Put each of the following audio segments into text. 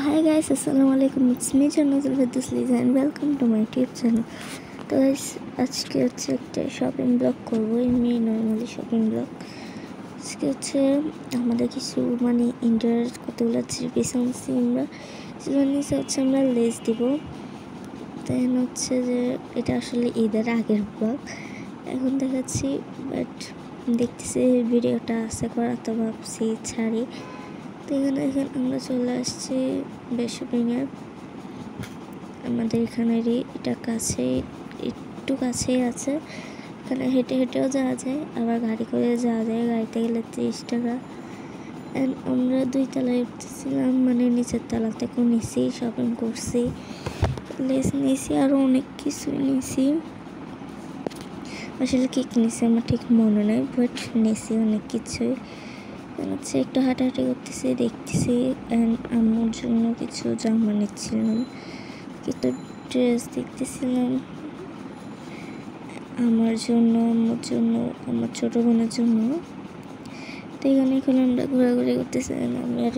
hi guys, assalamualaikum. It's me Jannatul Firdausi and welcome to my YouTube channel. তো guys, আজকে হচ্ছে একটা shopping blog করবো। এমনি নর্মালি শপিং ব্লগ। আজকে হচ্ছে আমাদের কিছু ইন্টার কতগুলো থ্রি-পিস আনছি আমরা। নিচে হচ্ছে আমরা লেস দিব। দেন হচ্ছে যে এটা আসলে ঈদের আগের ব্লগ। এখন দেখাচ্ছি, বাট দেখতেছি ভিডিওটা আছে করা, তো ভাবছি ছাড়ি। তো এখানে আমরা চলে আসছি বেস্ট শপিংয়ে। আমাদের এখানেরই এটা কাছে, একটু কাছেই আছে। এখানে হেঁটে হেঁটেও যাওয়া যায়, আবার গাড়ি করে যাওয়া যায়। গাড়িতে গেলে 30 টাকা। অ্যান্ড আমরা 2 তলায় উঠতেছিলাম, নিচের তলা থেকেও নিছি, শপিং করছি, লেস নিয়েছি, আরও অনেক কিছুই নিয়েছি। আসলে কি নিয়েছি আমার ঠিক মনে নেই, বাট নিয়েছি অনেক কিছুই। হচ্ছে একটু হাঁটাহাঁটি করতেছি, দেখতেছি। অ্যান্ড আম্মুর জন্য কিছু জামা নিচ্ছিলাম, কিছু ড্রেস দেখতেছিলাম আমার জন্য, আম্মুর জন্য, আমার ছোটো বোনের জন্য। তো এখানে এখন আমরা ঘোরাঘুরি করতেছিলাম। আমি আর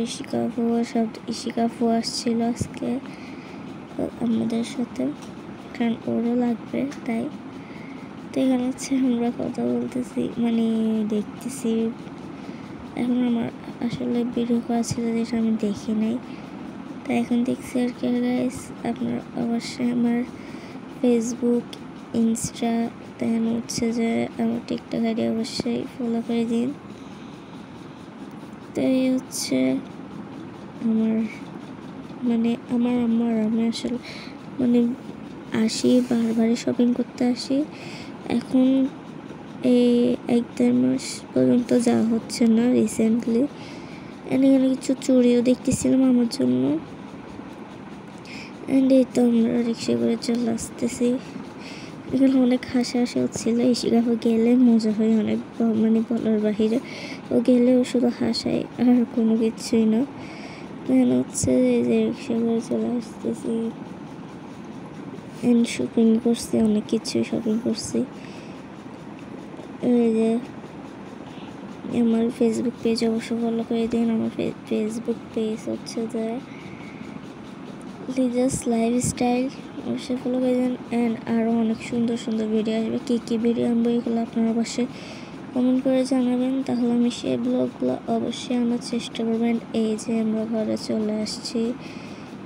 ইশিকা আপু আসছিল আজকে আমাদের সাথে, কারণ ওরও লাগবে তাই। তো এখানে হচ্ছে আমরা কথা বলতেছি, দেখতেছি। এখন আমার আসলে ভিডিও করা ছিল যেটা আমি দেখি নাই, তাই এখন দেখছি আর কি। গাইস, আপনারা অবশ্যই আমার ফেসবুক, ইনস্টা, দেন হচ্ছে যে আমার টিকটক আইডি অবশ্যই ফলো করে দিন। তো এই হচ্ছে আমার আমার আম্মার, আমি আসলে আসি, বারবারই শপিং করতে আসি। এখন এই 1-1.5 মাস পর্যন্ত যাওয়া হচ্ছে না রিসেন্টলি। এখানে কিছু চুড়িও দেখতেছিলাম আমার জন্য। অ্যান্ড এই তো আমরা রিক্সা করে চলে আসতেছি। এখানে অনেক হাসাহাসি হচ্ছিল। ইশিকা আপু গেলে মজা হয় অনেক, বলার বাহিরে। ও গেলে ও শুধু হাসায়, আর কোনো কিছুই না। এখানে হচ্ছে এই যে রিক্সা করে চলে আসতেছি। অ্যান্ড শপিং করছি, অনেক কিছুই শপিং করছি। এই যে আমার ফেসবুক পেজ অবশ্যই ফলো করে দিন। আমার ফেসবুক পেজ হচ্ছে যে লিজাস লাইফস্টাইল, অবশ্যই ফলো করে দিন। অ্যান্ড আরও অনেক সুন্দর সুন্দর ভিডিও আসবে। কী ভিডিও আনবো এগুলো আপনারা অবশ্যই কমেন্ট করে জানাবেন, তাহলে আমি সেই ব্লগগুলো অবশ্যই আনার চেষ্টা করবেন। এই যে আমরা ঘরে চলে আসছি।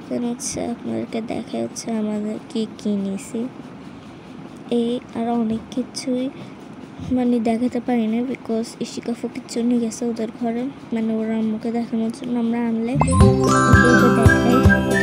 দেন হচ্ছে আপনাদেরকে দেখা হচ্ছে আমাদের কী নিয়েছি। এই আরও অনেক কিছুই দেখাতে পারি না, বিকজ ইশিকা আপু কিছু নিয়ে গেছে ওদের ঘরে, ওরা আম্মুকে দেখানোর জন্য। আমরা আনলে দেখাই।